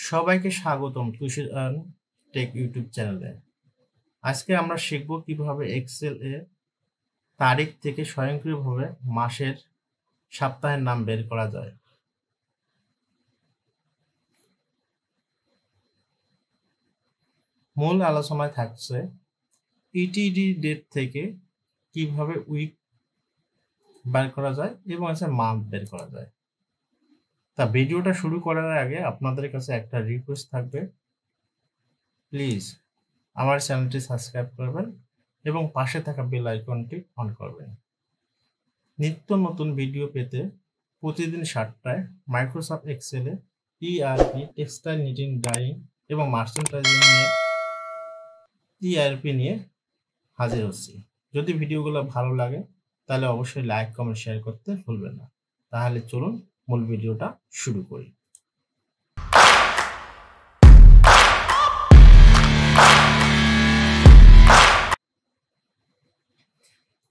সবাইকে স্বাগতম তুষার take YouTube চ্যানেলে। আজকে আমরা শিখব কিভাবে এক্সেল এ তারিখ থেকে স্বয়ংক্রিয়ভাবে মাসের সপ্তাহের নাম বের করা যায়। মূল আলোচনায় থাকছে ইটিডি ডেট থেকে কিভাবে উইক বের করা যায় এবং মান্থ বের করা যায়। তা ভিডিওটা শুরু করার আগে আপনাদের কাছে একটা রিকোয়েস্ট থাকবে, প্লিজ আমার চ্যানেলটি সাবস্ক্রাইব করবেন এবং পাশে থাকা বেল আইকনটি অন করবেন। নিত্য নতুন ভিডিও পেতে প্রতিদিন 7টায় মাইক্রোসফট এক্সেলে ইআরপি, টেক্সটাইল নিটিং ডাইং এবং মার্চেন্টাইজিং নিয়ে ইআরপি নিয়ে হাজির হচ্ছি। যদি ভিডিওগুলো ভালো লাগে তাহলে অবশ্যই লাইক, কমেন্ট, শেয়ার করতে ভুলবেন না। তাহলে চলুন মূল ভিডিওটা শুরু করি।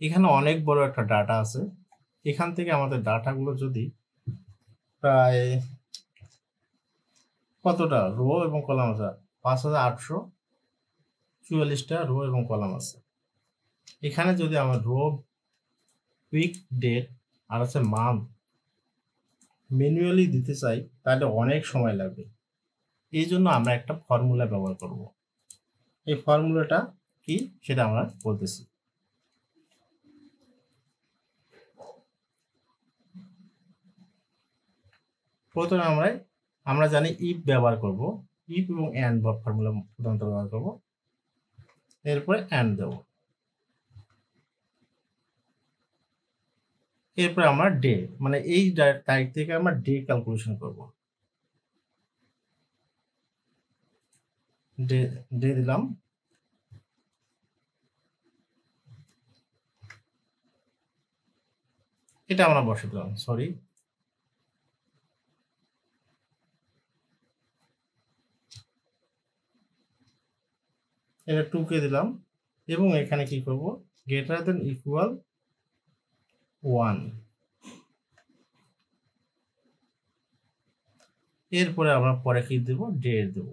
এখানে অনেক বড় একটা ডাটা আছে। এখান থেকে আমাদের ডাটাগুলো যদি প্রায় কতটা রো এবং কলাম আছে, 5844টা রো এবং কলাম আছে। এখানে যদি আমার রো, উইক, ডেট আর মান্থ ম্যানুয়ালি দিতে চাই তাহলে অনেক সময় লাগবে। এই জন্য আমরা একটা ফর্মুলা ব্যবহার করব। এই ফর্মুলাটা কি সেটা আমরা বলতেছি। প্রথমে আমরা জানি ইফ ব্যবহার করব, ইফ এবং এন্ড ফর্মুলা প্রধানত ব্যবহার করব। এরপরে এন্ড দেব। এরপরে আমরা ডে, মানে এই তারিখ থেকে আমরা ডে ক্যালকুলেশন করব। ডে দিলাম, এটা আমরা বসে দিলাম, সরি এটা 2কে দিলাম এবং এখানে কি করব, গ্রেটার দেন ইকুয়াল 1। এরপরে আমরা পরে কি দেব, ডেট দেব।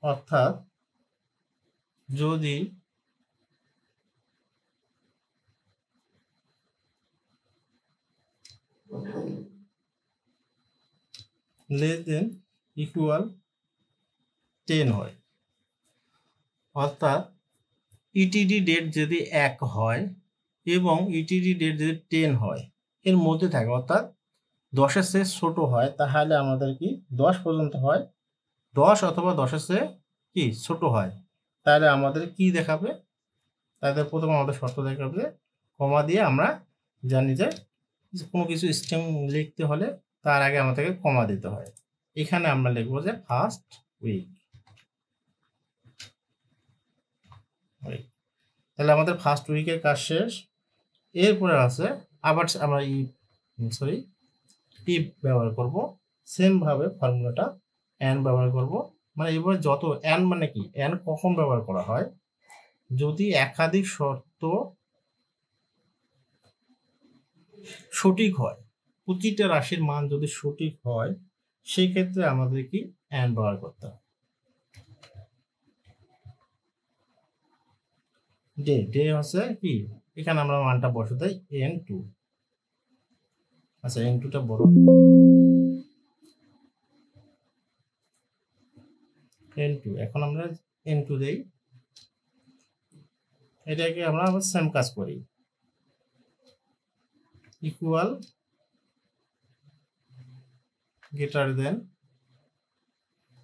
অর্থাৎ যদি লেস দেন ইকুয়াল 10 হয়, অর্থাৎ ইটিডি ডেট যদি 1 হয় এবং ইটিডি ডেট যদি 10 হয়, এর মধ্যে থাকে, অর্থাৎ 10-এর চেয়ে ছোট হয়, তাহলে আমাদের কি 10 পর্যন্ত হয়, 10 অথবা 10-এর চেয়ে কি ছোট হয়, তাহলে আমাদের কি দেখাবে, তাহলে প্রথমে আমাদের শর্ত দেখাবে, কমা দিয়ে আমরা জানি যে কোনো কিছু স্ট্রিং লিখতে হলে তার আগে আমাদেরকে কমা দিতে হয়। এখানে আমরা লিখবো যে ফার্স্ট উইক। তাহলে আমাদের ফার্স্ট উইকের কাজ শেষ। এরপরে আছে আবার আমরা ইফ ব্যবহার করব, সেম ভাবে ফর্মুলাটা এন্ড ব্যবহার করব। মানে এবার যত এন্ড, মানে কি এন্ড কখন ব্যবহার করা হয়, যদি একাধিক শর্ত সঠিক হয়, প্রতিটা রাশির মান যদি সঠিক হয়, সেই ক্ষেত্রে আমাদের কি এন্ড ব্যবহার করতে হয়। ডে হচ্ছে কি, এখানে আমরা মানটা বসে দেই n2। আচ্ছা, n2টা বড়, n2 এখন আমরা n2 দেই। এটাকে আমরা আবার সেম কাজ করি, ইকুয়াল গ্রেটার দেন,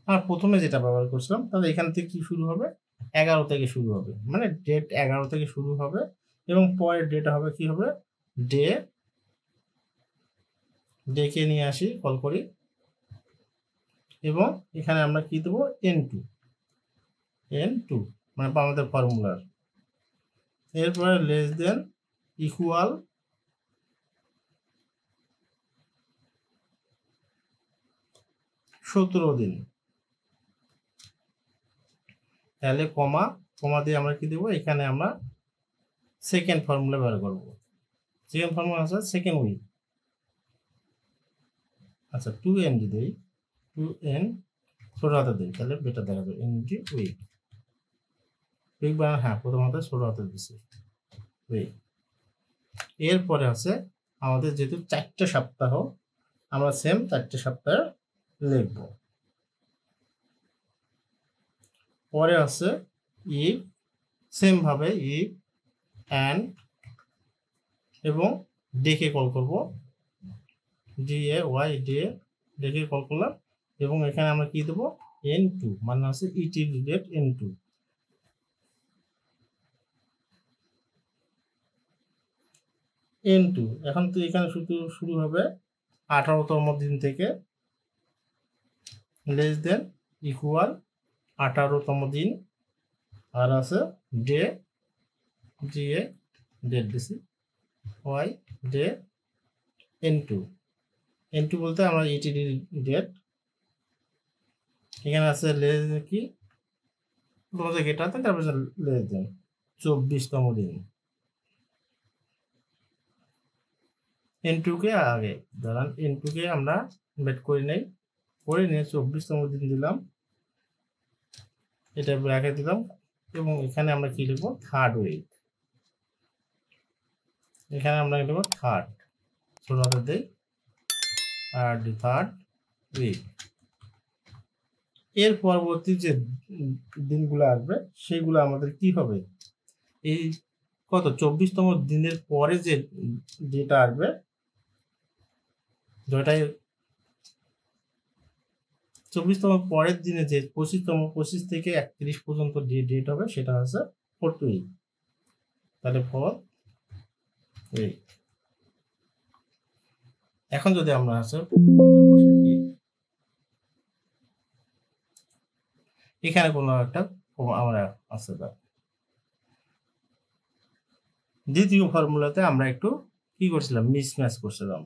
আর প্রথমে যেটা ব্যবহার করছিলাম, তাহলে এখান থেকে কি শুরু হবে, 11 থেকে শুরু হবে, মানে ডেট 11 থেকে শুরু হবে এবং পরের ডেটা হবে কি হবে, ডেকে নিয়ে আসি, কল করি এবং এখানে আমরা কি দেবো, n2 মানে আমাদের ফর্মুলার। এরপরে লেস দেন ইকুয়াল 17 দিন, তাহলে কমা দিয়ে আমরা কি দেবো, এখানে আমরা সেকেন্ড ফর্মুলা ব্যবহার করব। সেকেন্ড ফর্মুলা আছে সেকেন্ড উইক, আচ্ছা 2n যদি দেই 2n ছোট হাতে দিই তাহলে বেটার দেখা যাবে এনটি উইক উইক বানান হ্যাঁ প্রথমত ছোট হাতে দিচ্ছি উইক। এরপরে আছে আমাদের যেহেতু 4টে সপ্তাহ আমরা সেম 4টে সপ্তাহ লিখব। পরে আছে ইফ সেম ভাবে ইফ অ্যান্ড এবং ডেকে কল করব ডেকে কল করলাম এবং এখানে আমরা কি দেবো n2 মানে আছে ইটিডি ডেট n2 এখন তো এখানে শুরু হবে 18তম দিন থেকে লেস দেন ইকুয়াল 18তম দিন আর আছে ডে ডেট দিছি ওয়াই ডে n2 বলতে আমরা ইটিডি ডেট এখানে আছে লেস কি তোমাদের গেটাতে তারপর লেস দেন 24তম দিন n2 কে আগে ধরেন n2 কে আমরা বেট করে নিয়ে 24তম দিন দিলাম এটা ব্র্যাকেট দিলাম এবং এখানে আমরা কি লিখবো থার্ড উইক এখানে আমরা লিখবো থার্ড ছোট হাতে দেই আর দি থার্ড উইক। এর পরবর্তী যে দিনগুলো আসবে সেগুলো আমাদের কি হবে এই কত 24তম দিনের পরে যে ডেটা আসবে যেটাই 24তম পরের দিনে যে 25 থেকে 31 পর্যন্ত যে ডেট হবে সেটা হচ্ছে 4th উইক তাহলে 4th উইক। এখন যদি আমরা আছে এখানে কোনো একটা আমরা আছে দ্বিতীয় ফর্মুলাতে আমরা একটু কি করছিলাম মিসম্যাচ করছিলাম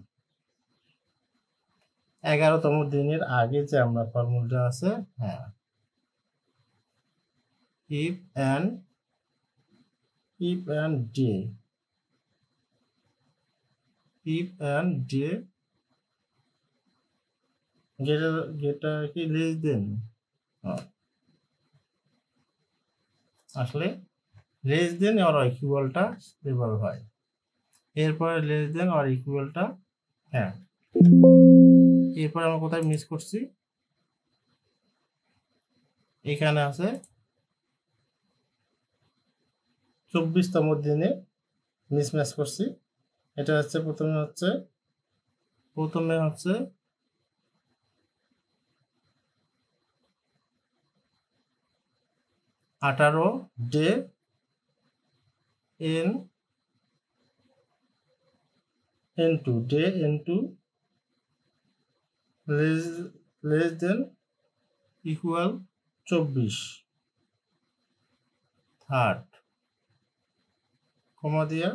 11তম দিনের আগে যে আমরা ফর্মুলাটা আছে হ্যাঁ ইফ অ্যান্ড ডে যেটা কি লেস দেন আসলে লেস দেন আর ইকুয়ালটা এভাবে হয় এরপরে লেস দেন আর ইকুয়ালটা হ্যাঁ এরপর আমরা কোথায় মিস করছি এখানে আছে 24তম দিনে মিসম্যাচ করছি এটা হচ্ছে প্রথমে হচ্ছে 18 ডে n2 ডে n2 less than equal 24 third comma দিয়া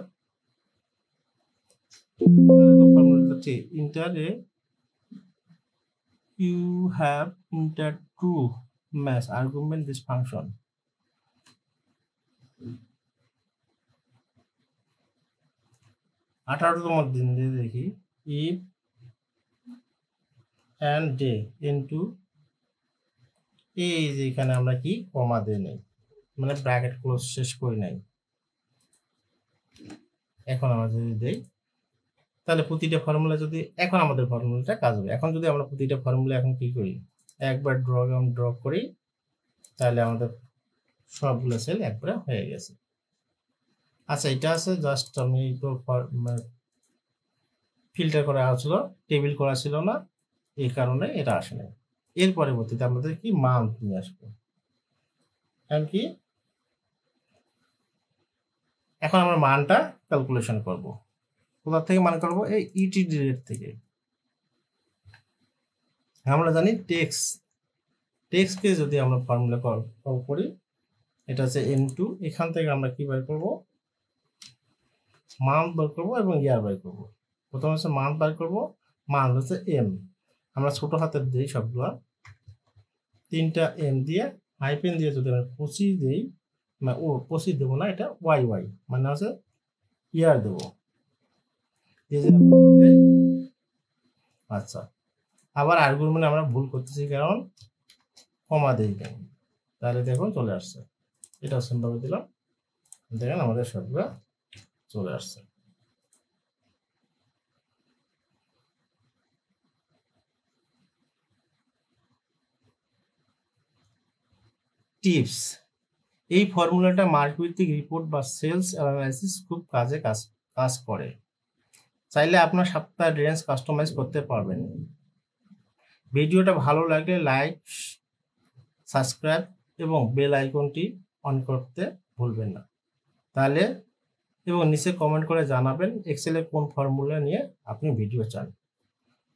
enter you have entered to match argument this function 18তম দিন দিয়ে দেখি if and day into এই যে এখানে আমরা কি কমা দিয়ে নেই মানে ব্র্যাকেট ক্লোজ শেষ করি নাই এখন আমরা যদি দেই তাহলে প্রতিটা ফর্মুলা যদি এখন আমাদের ফর্মুলাটা কাজ হবে এখন যদি আমরা প্রতিটা ফর্মুলা এখন কি করি একবার ড্র করি তাহলে আমাদের সবগুলো সেল একবারে হয়ে গেছে। আচ্ছা এটা আছে জাস্ট আমি তো ফিল্টার করা হচ্ছিল টেবিল করা ছিল না এই কারণে এটা আসে না। এর পরবর্তীতে আমাদের কি মান্থ নিয়ে আসবো এখন কি এখন আমরা মানটা ক্যালকুলেশন করব কোথা থেকে মান করব এই ইটিডি রেট থেকে আমরা জানি টেক্সটকে যদি আমরা ফর্মুলা কল করি এটা হচ্ছে n2 এখান থেকে আমরা কি বের করব মান্থ বের করব এবং ইয়ার বের করব প্রথমে হচ্ছে মান্থ বের করব মান্থ হচ্ছে m আমরা ছোট হাতের দেই সবগুলা 3টা m দিয়ে হাইপেন দিয়ে যদি আমরা 25 দেই না 25 দেব না এটা yy মানে হচ্ছে ইয়ার দেব এই যে আচ্ছা আবার আর্গুমেন্ট আমরা ভুল করতেছি কারণ কমা দিই কেন, তাহলে দেখুন চলে আসছে। এটাও সেমভাবে দিলাম, দেখেন আমাদের সবগুলো চলে আসছে। টিপস, এই ফর্মুলাটা মার্কভিত্তিক রিপোর্ট বা সেলস অ্যানালাইসিস খুব কাজ করে। চাইলে আপনার সপ্তাহের রেঞ্জ কাস্টমাইজ করতে পারবেন। ভিডিওটা ভালো লাগলে লাইক, সাবস্ক্রাইব এবং বেল আইকনটি অন করতে ভুলবেন না। তাহলে এবং নিচে কমেন্ট করে জানাবেন এক্সেলের কোন ফর্মুলা নিয়ে আপনি ভিডিও চান।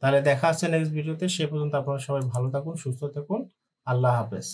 তাহলে দেখা হচ্ছে নেক্সট ভিডিওতে। সে পর্যন্ত আপনারা সবাই ভালো থাকুন, সুস্থ থাকুন। আল্লাহ হাফেজ।